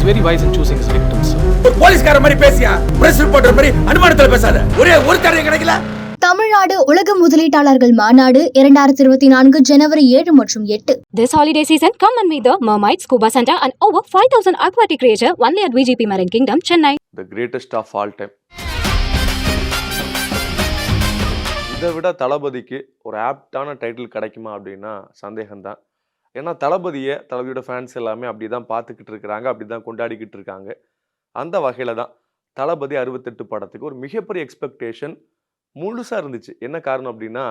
Is very wise in choosing his victims. ஒரு போலீஸ்கார மாதிரி பேசியா, பிரஸ் ரிப்போர்ட்டர் மாதிரி அனுமானத்துல பேசாத. ஒரே ஒரு தடவை கிடைக்கல. தமிழ்நாடு உலக முதலீட்டாளர்கள் மாநாடு 2024 ஜனவரி 7 மற்றும் 8. This holiday season, come and meet the Mermaid Scuba Center and over 5,000 aquatic creatures only at VGP Marine Kingdom, Chennai. The greatest of all time. இதை விட தளபதிக்கு ஒரு ஆப்டான டைட்டில் கிடைக்குமா அப்படின்னா சந்தேகம்தான். ஏன்னா தளபதியோட ஃபேன்ஸ் எல்லாமே அப்படி தான் பார்த்துக்கிட்டு இருக்கிறாங்க, அப்படி தான் கொண்டாடிக்கிட்டு இருக்காங்க. அந்த வகையில் தான் தளபதி 68 படத்துக்கு ஒரு மிகப்பெரிய எக்ஸ்பெக்டேஷன் முழுசாக இருந்துச்சு. என்ன காரணம் அப்படின்னா,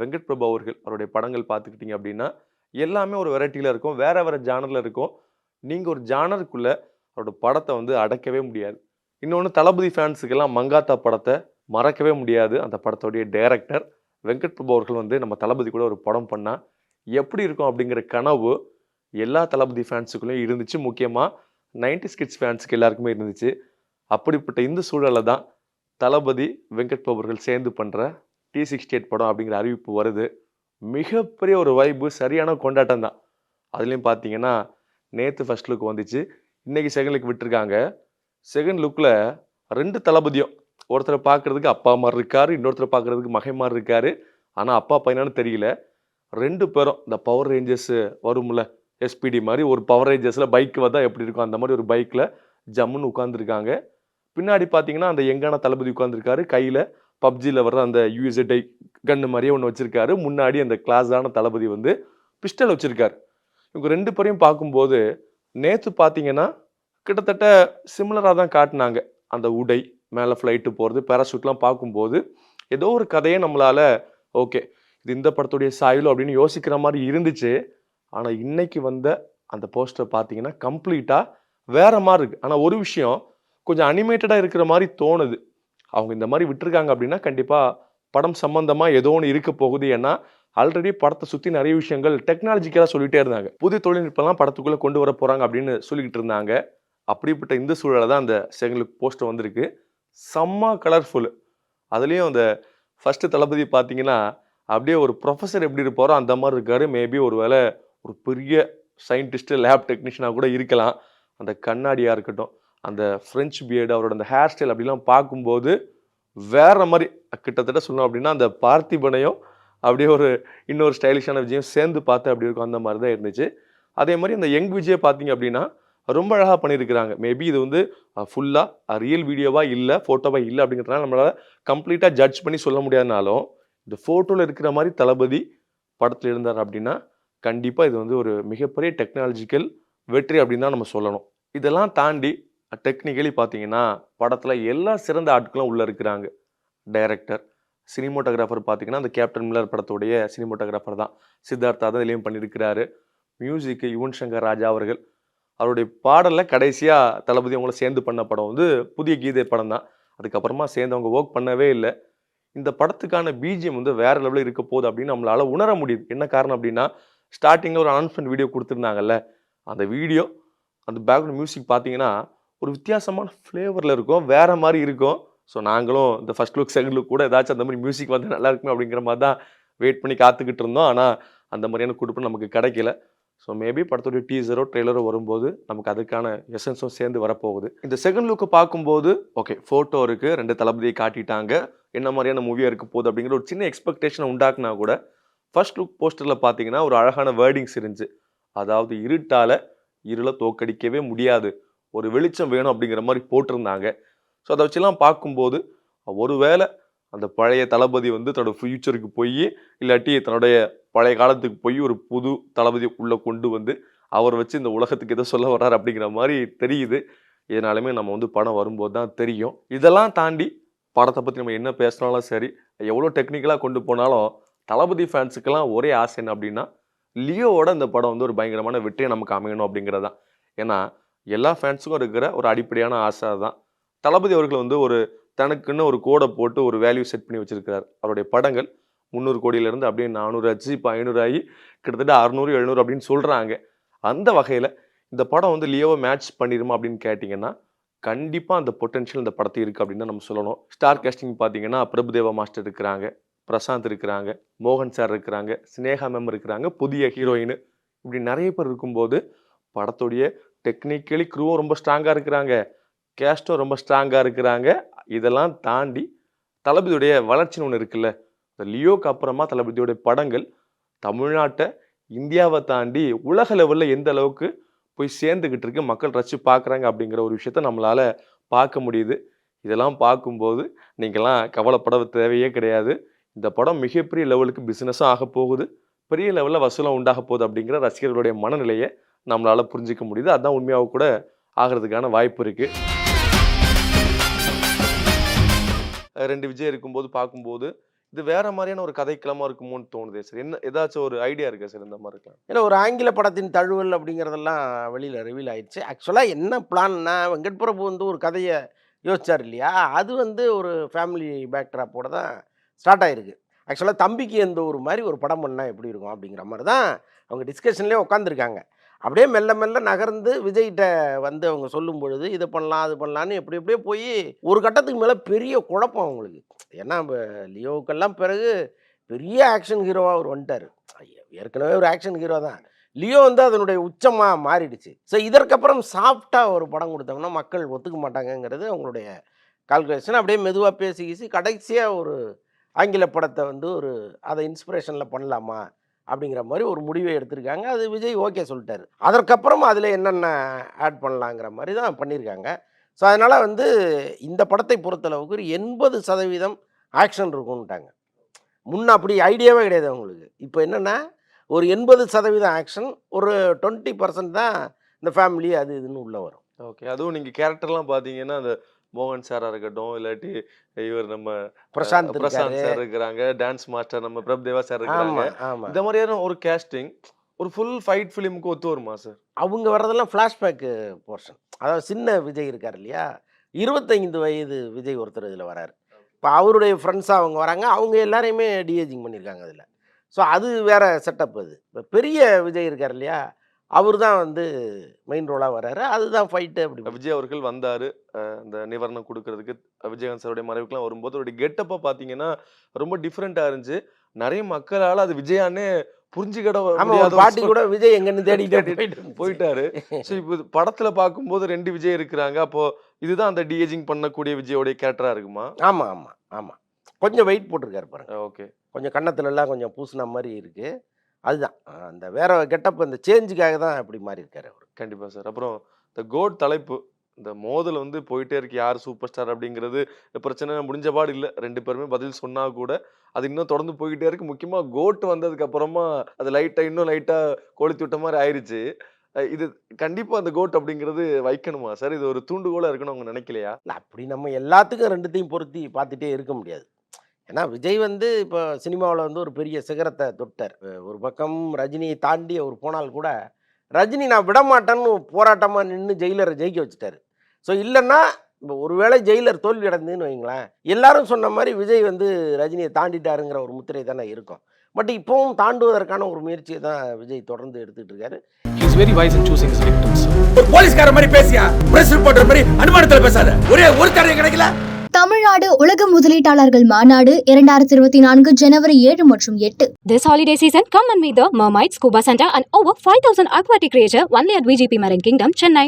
வெங்கட் பிரபு அவருடைய படங்கள் பார்த்துக்கிட்டிங்க அப்படின்னா எல்லாமே ஒரு வெரைட்டியில் இருக்கும், வேறு ஜானரில் இருக்கும். நீங்கள் ஒரு ஜானருக்குள்ளே அவரோட படத்தை அடக்கவே முடியாது. இன்னொன்று, தளபதி ஃபேன்ஸுக்கெல்லாம் மங்காத்தா படத்தை மறக்கவே முடியாது. அந்த படத்தோடைய டைரக்டர் வெங்கட் பிரபு அவர்கள் நம்ம தளபதி கூட ஒரு படம் பண்ணால் எப்படி இருக்கும் அப்படிங்கிற கனவு எல்லா தளபதி ஃபேன்ஸுக்குள்ளேயும் இருந்துச்சு. முக்கியமாக 90s கிட்ஸ் ஃபேன்ஸுக்கு எல்லாருக்குமே இருந்துச்சு. அப்படிப்பட்ட இந்த சூழலில் தான் தளபதி வெங்கட் பிரபு அவர்கள் சேர்ந்து பண்ணுற T68 படம் அப்படிங்கிற அறிவிப்பு வருது. மிகப்பெரிய ஒரு வைப்பு, சரியான கொண்டாட்டம் தான். அதுலேயும் பார்த்தீங்கன்னா நேற்று ஃபர்ஸ்ட் லுக் வந்துச்சு, இன்றைக்கி செகண்ட் லுக் விட்டுருக்காங்க. செகண்ட் லுக்கில் 2 தளபதியும், ஒருத்தரை பார்க்குறதுக்கு அப்பா மாதிரி இருக்கார், இன்னொருத்தரை பார்க்குறதுக்கு மகன் மாதிரி இருக்கார். ஆனால் அப்பா பையனான்னு தெரியல. 2 பேரும் இந்த பவர் ரேஞ்சர்ஸு வரும்ல, SPD மாதிரி ஒரு பவர் ரேஞ்சர்ஸில் பைக்கு வந்தால் எப்படி இருக்கும் அந்த மாதிரி ஒரு பைக்கில் ஜம்முன்னு உட்காந்துருக்காங்க. பின்னாடி பார்த்தீங்கன்னா அந்த யங்கான தளபதி உட்காந்துருக்காரு, கையில் பப்ஜியில் வர்ற அந்த USD கன்று மாதிரியே ஒன்று வச்சுருக்காரு. முன்னாடி அந்த கிளாஸான தளபதி பிஸ்டல் வச்சுருக்காரு. இவங்க 2 பேரையும் பார்க்கும்போது நேற்று பார்த்தீங்கன்னா கிட்டத்தட்ட சிமிலராக தான் காட்டினாங்க. அந்த உடை, மேலே ஃப்ளைட்டு போகிறது, பேராஷூட்லாம் பார்க்கும்போது ஏதோ ஒரு கதையை நம்மளால் ஓகே இது இந்த படத்துடைய சாயலோ அப்படின்னு யோசிக்கிற மாதிரி இருந்துச்சு. ஆனால் இன்னைக்கு அந்த போஸ்டர் பார்த்தீங்கன்னா கம்ப்ளீட்டாக வேறு மாதிரி இருக்குது. ஆனால் ஒரு விஷயம், கொஞ்சம் அனிமேட்டடாக இருக்கிற மாதிரி தோணுது. அவங்க இந்த மாதிரி விட்டுருக்காங்க அப்படின்னா கண்டிப்பாக படம் சம்மந்தமாக ஏதோ ஒன்று இருக்க போகுது. ஏன்னா ஆல்ரெடி படத்தை சுற்றி நிறைய விஷயங்கள் டெக்னாலஜிக்கலாக சொல்லிகிட்டே இருந்தாங்க, புதிய தொழில்நுட்பம்லாம் படத்துக்குள்ளே கொண்டு வர போகிறாங்க அப்படின்னு சொல்லிக்கிட்டு இருந்தாங்க. அப்படிப்பட்ட இந்த சூழலை தான் அந்த செகண்ட் லுக் போஸ்டர் வந்திருக்கு. செம்ம கலர்ஃபுல். அதுலேயும் அந்த ஃபஸ்ட்டு தளபதி பார்த்தீங்கன்னா அப்படியே ஒரு ப்ரொஃபஸர் எப்படி இருப்பாரோ அந்த மாதிரி இருக்கார். மேபி ஒரு வேளை ஒரு பெரிய சயின்டிஸ்ட்டு, லேப் டெக்னீஷியனாக கூட இருக்கலாம். அந்த கண்ணாடியாக இருக்கட்டும், அந்த ஃப்ரெஞ்ச் பியர்டு, அவரோட அந்த ஹேர் ஸ்டைல் அப்படிலாம் பார்க்கும்போது வேறு மாதிரி கிட்டத்தட்ட சொல்லணும் அப்படின்னா அந்த பார்த்திபனையும் அப்படியே ஒரு இன்னொரு ஸ்டைலிஷான விஜயம் சேர்ந்து பார்த்து அப்படி இருக்கும், அந்த மாதிரி தான் இருந்துச்சு. அதே மாதிரி அந்த யங் விஜயை பார்த்தீங்க அப்படின்னா ரொம்ப அழகாக பண்ணியிருக்கிறாங்க. மேபி இது ஃபுல்லாக ரியல் வீடியோவாக இல்லை, ஃபோட்டோவாக இல்லை அப்படிங்கிறதுனால நம்மளால் கம்ப்ளீட்டாக ஜட்ஜ் பண்ணி சொல்ல முடியாதுனாலும் இந்த ஃபோட்டோவில் இருக்கிற மாதிரி தளபதி படத்தில் இருந்தார் அப்படின்னா கண்டிப்பாக இது ஒரு மிகப்பெரிய டெக்னாலஜிக்கல் வெற்றி அப்படின்னு தான் நம்ம சொல்லணும். இதெல்லாம் தாண்டி டெக்னிக்கலி பார்த்தீங்கன்னா படத்தில் எல்லா சிறந்த ஆட்களும் உள்ளே இருக்கிறாங்க. டைரக்டர், சினிமோட்டோகிராஃபர் பார்த்தீங்கன்னா அந்த கேப்டன் மில்லர் படத்துடைய சினிமோட்டோகிராஃபர் தான், சித்தார்த்தா தான் இதுலேயும் பண்ணியிருக்கிறாரு. மியூசிக்கு யுவன் சங்கர் ராஜா அவருடைய பாடலில் கடைசியாக தளபதி அவங்கள சேர்ந்து பண்ண படம் புதிய கீதை படம் தான். அதுக்கப்புறமா சேர்ந்து அவங்க ஒர்க் பண்ணவே இல்லை. இந்த படத்துக்கான பிஜிஎம் வேறு லெவலில் இருக்க போகுது அப்படின்னு நம்மளால் உணர முடியுது. என்ன காரணம் அப்படின்னா, ஸ்டார்டிங்கில் ஒரு அனௌன்ஸ்மெண்ட் வீடியோ கொடுத்துருந்தாங்கல்ல, அந்த வீடியோ அந்த பேக்ரவுண்ட் மியூசிக் பார்த்தீங்கன்னா ஒரு வித்தியாசமான ஃப்ளேவரில் இருக்கும், வேறு மாதிரி இருக்கும். ஸோ நாங்களும் இந்த ஃபஸ்ட் லுக் செகண்ட் லுக் கூட ஏதாச்சும் அந்த மாதிரி மியூசிக் நல்லா இருக்குமே அப்படிங்கிற மாதிரி தான் வெயிட் பண்ணி காத்துக்கிட்டு இருந்தோம். ஆனால் அந்த மாதிரியான கொடுப்பு நமக்கு கிடைக்கல. ஸோ மேபி படத்துடைய டீசரோ ட்ரெய்லரோ வரும்போது நமக்கு அதுக்கான எசன்ஸும் சேர்ந்து வரப்போகுது. இந்த செகண்ட் லுக்கை பார்க்கும்போது ஓகே, ஃபோட்டோ இருக்குது, 2 தளபதியை காட்டிட்டாங்க, என்ன மாதிரியான மூவியாக இருக்க போகுது அப்படிங்கிற ஒரு சின்ன எக்ஸ்பெக்டேஷனை உண்டாக்குனா கூட ஃபர்ஸ்ட் லுக் போஸ்டரில் பார்த்தீங்கன்னா ஒரு அழகான வேர்டிங்ஸ் இருந்துச்சு. அதாவது இருட்டால் இருளை தோக்கடிக்கவே முடியாது, ஒரு வெளிச்சம் வேணும் அப்படிங்கிற மாதிரி போட்டிருந்தாங்க. ஸோ அதை வச்சுலாம் பார்க்கும்போது ஒருவேளை அந்த பழைய தளபதி தன்னோட ஃபியூச்சருக்கு போய் இல்லாட்டி தன்னுடைய பழைய காலத்துக்கு போய் ஒரு புது தளபதி உள்ளே கொண்டு அவர் வச்சு இந்த உலகத்துக்கு எதோ சொல்ல வர்றாரு அப்படிங்கிற மாதிரி தெரியுது. இதனாலுமே நம்ம படம் வரும்போது தான் தெரியும். இதெல்லாம் தாண்டி படத்தை பற்றி நம்ம என்ன பேசினாலும் சரி, எவ்வளோ டெக்னிக்கலாக கொண்டு போனாலும் தளபதி ஃபேன்ஸுக்கெல்லாம் ஒரே ஆசை என்ன அப்படின்னா, லியோவோட இந்த படம் ஒரு பயங்கரமான வெற்றியை நமக்கு அமையணும் அப்படிங்கிறது தான். ஏன்னா எல்லா ஃபேன்ஸுக்கும் இருக்கிற ஒரு அடிப்படையான ஆசை தான். தளபதி அவர்கள் ஒரு தனக்குன்னு ஒரு கோடை போட்டு ஒரு வேல்யூ செட் பண்ணி வச்சிருக்கிறார். அவருடைய படங்கள் 300 கோடியிலேருந்து அப்படியே 400 ஆச்சு, இப்போ 500 ஆகி கிட்டத்தட்ட 600 700 அப்படின்னு சொல்கிறாங்க. அந்த வகையில் இந்த படம் லியோவை மேட்ச் பண்ணிடுமா அப்படின்னு கேட்டிங்கன்னா கண்டிப்பாக அந்த பொட்டென்ஷியல் இந்த படத்தை இருக்குது அப்படின்னு தான் நம்ம சொல்லணும். ஸ்டார் காஸ்டிங் பார்த்தீங்கன்னா பிரபுதேவா மாஸ்டர் இருக்கிறாங்க, பிரசாந்த் இருக்கிறாங்க, மோகன் சார் இருக்கிறாங்க, ஸ்னேகா மேம் இருக்கிறாங்க, புதிய ஹீரோயின், இப்படி நிறைய பேர் இருக்கும்போது படத்துடைய டெக்னிக்கலி க்ரூவும் ரொம்ப ஸ்ட்ராங்காக இருக்கிறாங்க, கேஸ்டும் ரொம்ப ஸ்ட்ராங்காக இருக்கிறாங்க. இதெல்லாம் தாண்டி தளபதியுடைய வளர்ச்சின்னு ஒன்று இருக்குல்ல, இந்த லியோக்கு அப்புறமா தளபதியுடைய படங்கள் தமிழ்நாட்டை இந்தியாவை தாண்டி உலக லெவலில் எந்த அளவுக்கு போய் சேர்ந்துக்கிட்டு இருக்கு, மக்கள் ரசித்து பார்க்குறாங்க அப்படிங்கிற ஒரு விஷயத்த நம்மளால் பார்க்க முடியுது. இதெல்லாம் பார்க்கும்போது நீங்கள்லாம் கவலைப்பட தேவையே கிடையாது. இந்த படம் மிகப்பெரிய லெவலுக்கு பிஸ்னஸும் ஆக போகுது, பெரிய லெவலில் வசூலம் உண்டாக போகுது அப்படிங்கிற ரசிகர்களுடைய மனநிலையை நம்மளால் புரிஞ்சிக்க முடியுது. அதுதான் உண்மையாக கூட ஆகிறதுக்கான வாய்ப்பு இருக்குது. 2 விஜய் இருக்கும்போது பார்க்கும்போது இது வேற மாதிரியான ஒரு கதைக்களமாக இருக்குமோன்னு தோணுதே சார். என்ன ஏதாச்சும் ஒரு ஐடியா இருக்கா சார் இந்த மாதிரி இருக்கலாம்? ஏன்னா ஒரு ஆங்கில படத்தின் தழுவல் அப்படிங்கிறதெல்லாம் வெளியில் ரிவீல் ஆயிடுச்சு. ஆக்சுவலாக என்ன பிளான்னா, வெங்கட் பிரபு வந்து ஒரு கதையை யோசிச்சார் இல்லையா, அது வந்து ஒரு ஃபேமிலி பேக்ட்ராப்போட தான் ஸ்டார்ட் ஆகிருக்கு. ஆக்சுவலாக தம்பிக்கு எந்த ஒரு மாதிரி ஒரு படம் பண்ணால் எப்படி இருக்கும் அப்படிங்கிற மாதிரி தான் அவங்க டிஸ்கஷன்லேயே உட்காந்துருக்காங்க. அப்படியே மெல்ல மெல்ல நகர்ந்து விஜய்கிட்ட வந்து அவங்க சொல்லும் பொழுது இதை பண்ணலாம் அது பண்ணலான்னு எப்படியே போய் ஒரு கட்டத்துக்கு மேலே பெரிய குழப்பம் அவங்களுக்கு. ஏன்னா இப்போ லியோவுக்கெல்லாம் பிறகு பெரிய ஆக்ஷன் ஹீரோவாக அவர் வந்துட்டார். ஏற்கனவே ஒரு ஆக்ஷன் ஹீரோ தான். லியோ வந்து அதனுடைய உச்சமாக மாறிடுச்சு. ஸோ இதற்கப்புறம் சாஃப்டாக ஒரு படம் கொடுத்தோம்னா மக்கள் ஒத்துக்க மாட்டாங்கங்கிறது அவங்களுடைய கால்குலேஷன். அப்படியே மெதுவாக பேசி கடைசியாக ஒரு ஆங்கில படத்தை வந்து ஒரு அதை இன்ஸ்பிரேஷனில் பண்ணலாமா அப்படிங்கிற மாதிரி ஒரு முடிவை எடுத்திருக்காங்க. அது விஜய் ஓகே சொல்லிட்டாரு. அதற்கப்புறம் அதில் என்னென்ன ஆட் பண்ணலாங்கிற மாதிரி தான் பண்ணியிருக்காங்க. ஸோ அதனால் வந்து இந்த படத்தை பொறுத்தளவுக்கு ஒரு 80% ஆக்ஷன் இருக்கும்ட்டாங்க. முன்ன அப்படி ஐடியாவே கிடையாது அவங்களுக்கு. இப்போ என்னென்னா ஒரு 80% ஆக்ஷன், ஒரு 20% தான் இந்த ஃபேமிலி அது இதுன்னு உள்ளே வரும். ஓகே. அதுவும் நீங்கள் கேரக்டர்லாம் பார்த்தீங்கன்னா அந்த மோகன் சாராக இருக்கட்டும், இல்லாட்டி இவர் நம்ம பிரசாந்த் சார் இருக்கிறாங்க, டான்ஸ் மாஸ்டர் நம்ம பிரபுதேவா சார் இருக்கிறாங்க. ஆமாம் ஆமாம். இந்த மாதிரியான ஒரு கேஸ்டிங் ஒரு ஃபுல் ஃபைட் ஃபிலிமுக்கு ஒத்து வருமா சார்? அவங்க வர்றதெல்லாம் ஃப்ளாஷ்பேக்கு போர்ஷன். அதாவது சின்ன விஜய் இருக்கார் இல்லையா, 25 வயது விஜய் ஒருத்தர் இதில் வராரு. இப்போ அவருடைய ஃப்ரெண்ட்ஸாக அவங்க வராங்க, அவங்க எல்லாரையுமே டிஏஜிங் பண்ணியிருக்காங்க அதில். ஸோ அது வேறு செட்டப். அது இப்போ பெரிய விஜய் இருக்கார் இல்லையா, அவர் தான் வந்து மெயின் ரோலாக வர்றாரு. அதுதான் ஃபைட்டு. அப்படி விஜய் அவர்கள் வந்தார் அந்த நிவாரணம் கொடுக்கறதுக்கு. விஜயகாந்த் சாருடைய மறைவுக்குலாம் வரும்போது அவருடைய கெட்டப்பை பார்த்தீங்கன்னா ரொம்ப டிஃப்ரெண்ட்டாக இருந்துச்சு. நிறைய மக்களால் அது விஜயானே புரிஞ்சுக்கிட முடியாத பாட்டி கூட விஜய் எங்கன்னு தேடிட்டு போயிட்டாரு. ஸோ இப்போ படத்துல பார்க்கும்போது 2 விஜய் இருக்கிறாங்க. அப்போ இதுதான் அந்த டிஏஜிங் பண்ணக்கூடிய விஜயோடைய கேரக்டரா இருக்குமா? ஆமாம் ஆமாம் ஆமாம். கொஞ்சம் வெயிட் போட்டிருக்காரு பாருங்க. ஓகே. கொஞ்சம் கன்னத்துலலாம் கொஞ்சம் பூசின மாதிரி இருக்கு. அதுதான் அந்த வேற கெட்டப், அந்த சேஞ்சுக்காக தான் அப்படி மாறி இருக்காரு அவர். கண்டிப்பா சார். அப்புறம் இந்த கோட் தலைப்பு, இந்த மோதல் வந்து போயிட்டே இருக்கு, யார் சூப்பர் ஸ்டார் அப்படிங்கிறது பிரச்சனை முடிஞ்ச பாடு இல்லை. 2 பேருமே பதில் சொன்னா கூட அது இன்னும் தொடர்ந்து போய்கிட்டே இருக்கு. முக்கியமா கோட் வந்ததுக்கு அப்புறமா அது இன்னும் லைட்டா கொளுத்தி விட்ட மாதிரி ஆயிடுச்சு. இது கண்டிப்பா அந்த கோட் அப்படிங்கிறது வைக்கணுமா சார்? இது ஒரு தூண்டுகோலா இருக்குன்னு அவங்க நினைக்கலையா? இல்லை, அப்படி நம்ம எல்லாத்துக்கும் 2த்தையும் பொருத்தி பார்த்துட்டே இருக்க முடியாது. ஏன்னா விஜய் வந்து இப்போ சினிமாவில் வந்து ஒரு பெரிய சிகரத்தை தொட்டார். ஒரு பக்கம் ரஜினியை தாண்டி அவர் போனால் கூட ரஜினி நான் விடமாட்டேன்னு போராட்டமாக நின்று ஜெயிலரை ஜெயிக்க வச்சுட்டாரு. ஸோ இல்லைன்னா இப்போ ஒருவேளை ஜெயிலர் தோல்வி அடைந்துன்னு வைங்களேன், எல்லாரும் சொன்ன மாதிரி விஜய் வந்து ரஜினியை தாண்டிட்டாருங்கிற ஒரு முத்திரை தானே இருக்கும். பட் இப்போவும் தாண்டுவதற்கான ஒரு முயற்சியை தான் விஜய் தொடர்ந்து எடுத்துட்டு இருக்காரு. He is very wise in choosing his victims. ஒரு போலீஸ்கார மாதிரி பேசியா, பிரஸ் ரிப்போர்ட்டர் மாதிரி அனுமானத்துல பேசாத. ஒரு தடவை கிடைக்கல. தமிழ்நாடு உலக முதலீட்டாளர்கள் மாநாடு 2024 ஜனவரி 7 மற்றும் 8. This holiday season, come and meet the Mermaid Scuba Center and over 5,000 aquatic creatures only at VGP Marine Kingdom, Chennai.